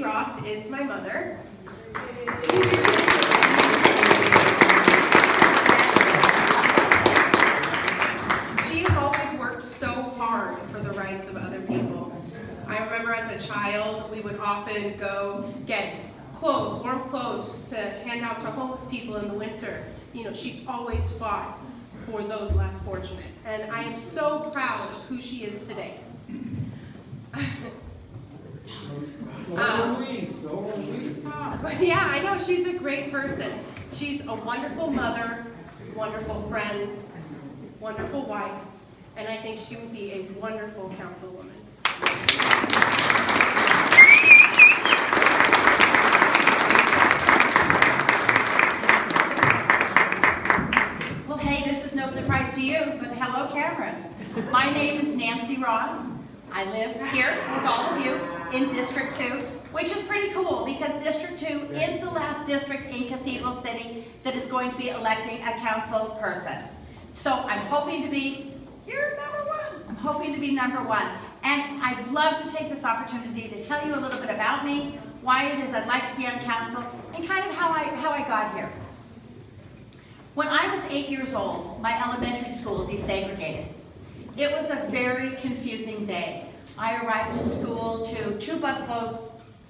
Ross is my mother. She has always worked so hard for the rights of other people. I remember as a child, we would often go get clothes, warm clothes, to hand out to homeless people in the winter. You know, she's always fought for those less fortunate. And I am so proud of who she is today. But yeah, I know she's a great person. She's a wonderful mother, wonderful friend, wonderful wife, and I think she would be a wonderful councilwoman. Well, hey, this is no surprise to you, but hello, cameras. My name is Nancy Ross. I live here with all of you in District 2, which is pretty cool because District 2 is the last district in Cathedral City that is going to be electing a council person. So I'm hoping to be, you're number one. I'm hoping to be number one. And I'd love to take this opportunity to tell you a little bit about me, why it is I'd like to be on council, and kind of how I got here. When I was 8 years old, my elementary school desegregated. It was a very confusing day. I arrived at school to 2 busloads,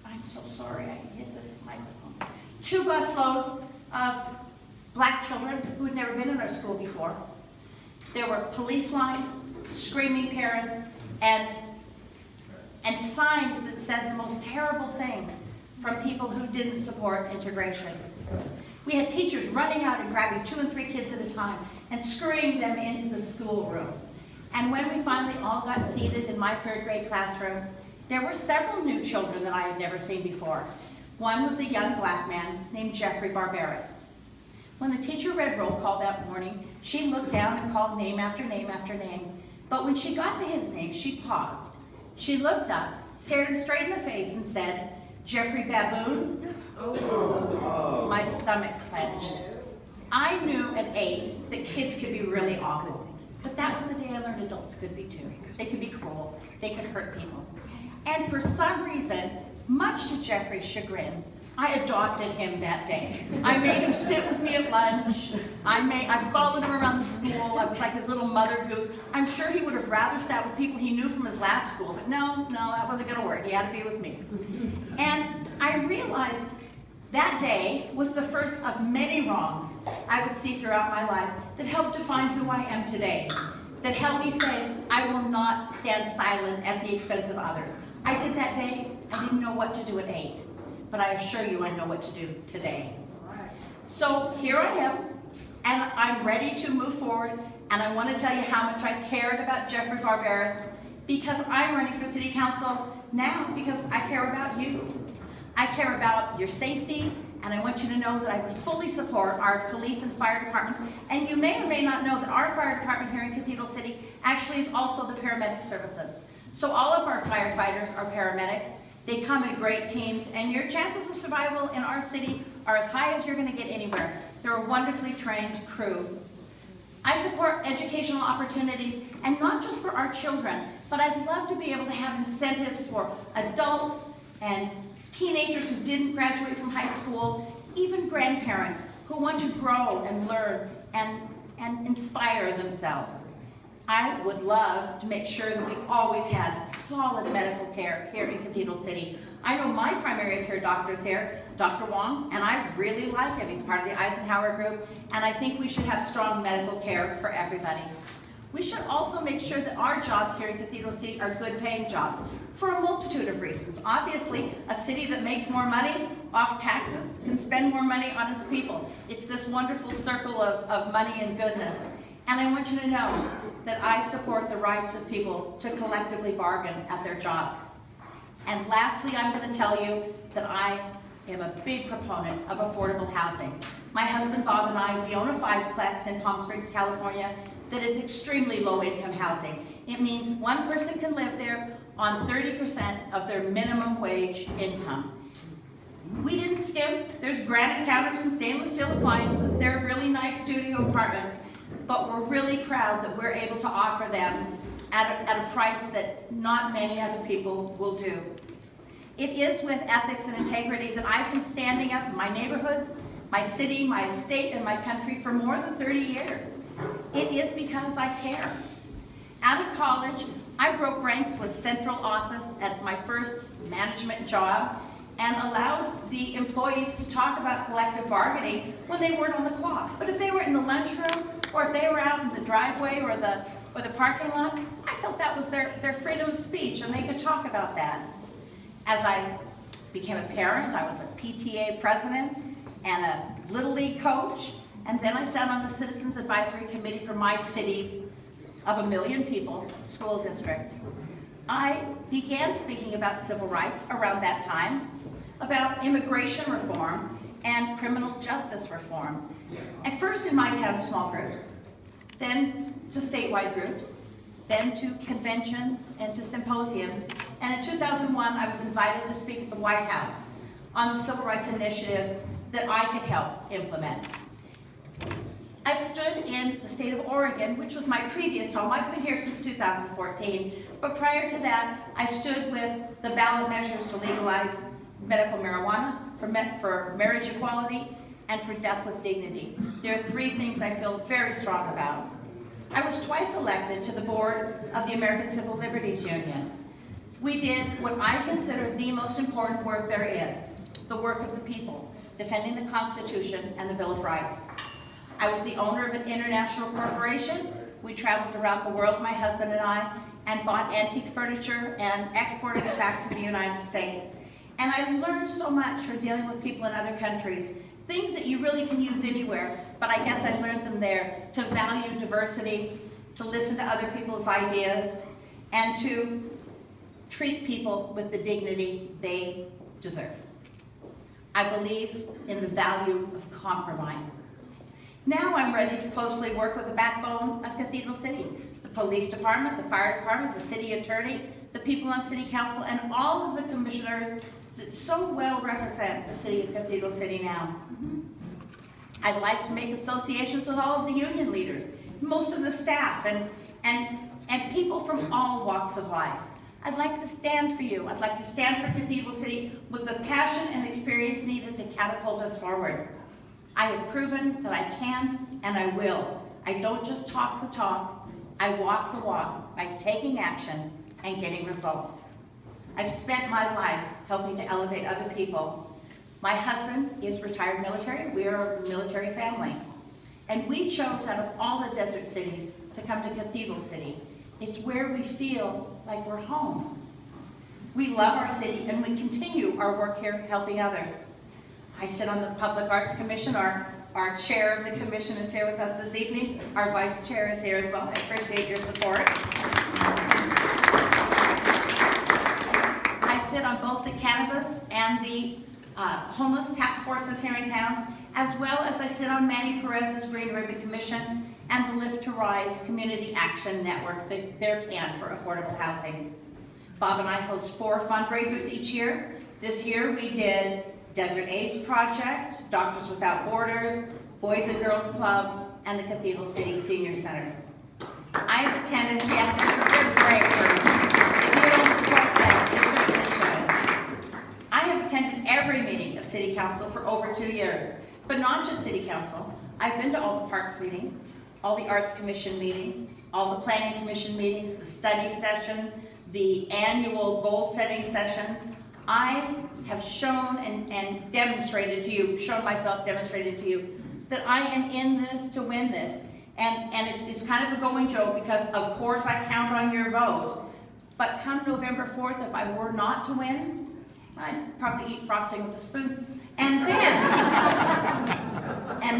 I'm so sorry I hit this microphone, 2 busloads of black children who had never been in our school before. There were police lines, screaming parents, and signs that said the most terrible things from people who didn't support integration. We had teachers running out and grabbing 2 and 3 kids at a time and scurrying them into the schoolroom. And when we finally all got seated in my 3rd grade classroom, there were several new children that I had never seen before. One was a young black man named Jeffrey Barberis. When the teacher read roll call that morning, she looked down and called name after name after name. But when she got to his name, she paused. She looked up, stared him straight in the face and said, "Jeffrey Baboon?" Oh. My stomach clenched. I knew at 8 that kids could be really awful. But that was the day I learned adults could be too. They could be cruel. They could hurt people. And for some reason, much to Jeffrey's chagrin, I adopted him that day. I made him sit with me at lunch. I followed him around the school. I was like his little mother goose. I'm sure he would have rather sat with people he knew from his last school, but no, that wasn't gonna work. He had to be with me. And I realized that day was the first of many wrongs I would see throughout my life that helped define who I am today, that helped me say, I will not stand silent at the expense of others. I did that day, I didn't know what to do at 8, but I assure you I know what to do today. So here I am, and I'm ready to move forward, and I want to tell you how much I cared about Jeffrey Barberis, because I'm running for City Council now because I care about you. I care about your safety, and I want you to know that I would fully support our police and fire departments. And you may or may not know that our fire department here in Cathedral City actually is also the paramedic services. So all of our firefighters are paramedics. They come in great teams, and your chances of survival in our city are as high as you're going to get anywhere. They're a wonderfully trained crew. I support educational opportunities, and not just for our children, but I'd love to be able to have incentives for adults and teenagers who didn't graduate from high school, even grandparents who want to grow and learn and inspire themselves. I would love to make sure that we always had solid medical care here in Cathedral City. I know my primary care doctor's here, Dr. Wong, and I really like him. He's part of the Eisenhower group, and I think we should have strong medical care for everybody. We should also make sure that our jobs here in Cathedral City are good paying jobs for a multitude of reasons. Obviously, a city that makes more money off taxes can spend more money on its people. It's this wonderful circle of money and goodness. And I want you to know that I support the rights of people to collectively bargain at their jobs. And lastly, I'm going to tell you that I am a big proponent of affordable housing. My husband Bob and I, we own a 5-plex in Palm Springs, California that is extremely low-income housing. It means one person can live there on 30% of their minimum wage income. We didn't skimp. There's granite counters and stainless steel appliances. They're really nice studio apartments, but we're really proud that we're able to offer them at a price that not many other people will do. It is with ethics and integrity that I've been standing up in my neighborhoods, my city, my state, and my country for more than 30 years. It is because I care. Out of college, I broke ranks with central office at my first management job and allowed the employees to talk about collective bargaining when they weren't on the clock. But if they were in the lunchroom, or if they were out in the driveway or the parking lot, I felt that was their freedom of speech and they could talk about that. As I became a parent, I was a PTA president and a Little League coach, and then I sat on the Citizens Advisory Committee for my city's of 1 million people school district. I began speaking about civil rights around that time, about immigration reform and criminal justice reform. At first in my town to small groups, then to statewide groups, then to conventions and to symposiums. And in 2001, I was invited to speak at the White House on the civil rights initiatives that I could help implement. I've stood in the state of Oregon, which was my previous home. I've been here since 2014, but prior to that, I stood with the ballot measures to legalize medical marijuana, for marriage equality, and for death with dignity. There are 3 things I feel very strong about. I was twice elected to the board of the American Civil Liberties Union. We did what I consider the most important work there is, the work of the people, defending the Constitution and the Bill of Rights. I was the owner of an international corporation. We traveled around the world, my husband and I, and bought antique furniture and exported it back to the United States. And I learned so much from dealing with people in other countries, things that you really can use anywhere, but I guess I learned them there, to value diversity, to listen to other people's ideas, and to treat people with the dignity they deserve. I believe in the value of compromise. Now I'm ready to closely work with the backbone of Cathedral City, the police department, the fire department, the city attorney, the people on city council, and all of the commissioners that so well represent the city of Cathedral City now. I'd like to make associations with all of the union leaders, most of the staff, and people from all walks of life. I'd like to stand for you. I'd like to stand for Cathedral City with the passion and experience needed to catapult us forward. I have proven that I can and I will. I don't just talk the talk, I walk the walk by taking action and getting results. I've spent my life helping to elevate other people. My husband is retired military. We are a military family. And we chose out of all the desert cities to come to Cathedral City. It's where we feel like we're home. We love our city and we continue our work here helping others. I sit on the Public Arts Commission. Our chair of the commission is here with us this evening. Our vice chair is here as well. I appreciate your support. I sit on both the cannabis and the homeless task forces here in town, as well as I sit on Manny Perez's Green Ribbon Commission and the Lift to Rise Community Action Network, their can for affordable housing. Bob and I host 4 fundraisers each year. This year we did Desert AIDS Project, Doctors Without Borders, Boys and Girls Club, and the Cathedral City Senior Center. I have attended, they're great groups. If you don't support them, you certainly should. I have attended every meeting of City Council for over 2 years, but not just City Council. I've been to all the Parks meetings, all the Arts Commission meetings, all the Planning Commission meetings, the study session, the annual goal-setting sessions. I have shown and demonstrated to you, demonstrated to you, that I am in this to win this. And it is kind of a going joke because of course I count on your vote. But come November 4th, if I were not to win, I'd probably eat frosting with a spoon. And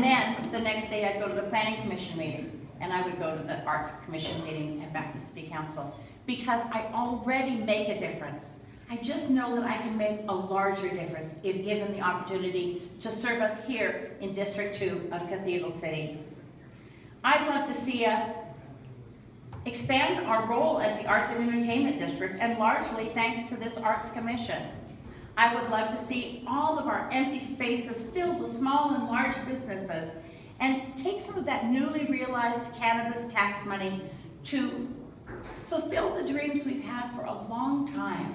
then the next day I'd go to the Planning Commission meeting, and I would go to the Arts Commission meeting and back to City Council, because I already make a difference. I just know that I can make a larger difference if given the opportunity to serve us here in District 2 of Cathedral City. I'd love to see us expand our role as the Arts and Entertainment District, and largely thanks to this Arts Commission. I would love to see all of our empty spaces filled with small and large businesses, and take some of that newly realized cannabis tax money to fulfill the dreams we've had for a long time.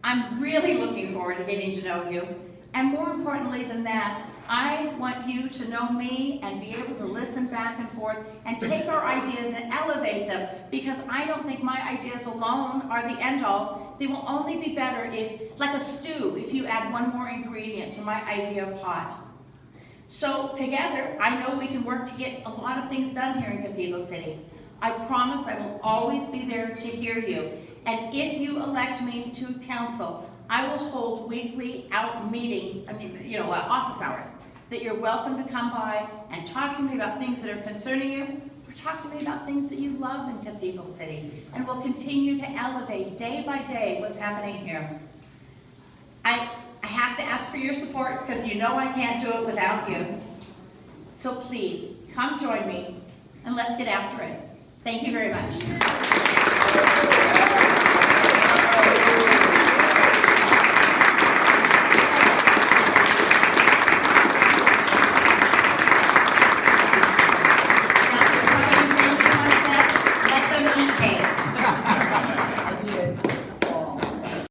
I'm really looking forward to getting to know you. And more importantly than that, I want you to know me and be able to listen back and forth and take our ideas and elevate them, because I don't think my ideas alone are the end all. They will only be better if, like a stew, if you add one more ingredient to my idea pot. So together, I know we can work to get a lot of things done here in Cathedral City. I promise I will always be there to hear you. And if you elect me to council, I will hold weekly meetings, office hours, that you're welcome to come by and talk to me about things that are concerning you, or talk to me about things that you love in Cathedral City. And we'll continue to elevate day by day what's happening here. I have to ask for your support, because you know I can't do it without you. So please, come join me and let's get after it. Thank you very much.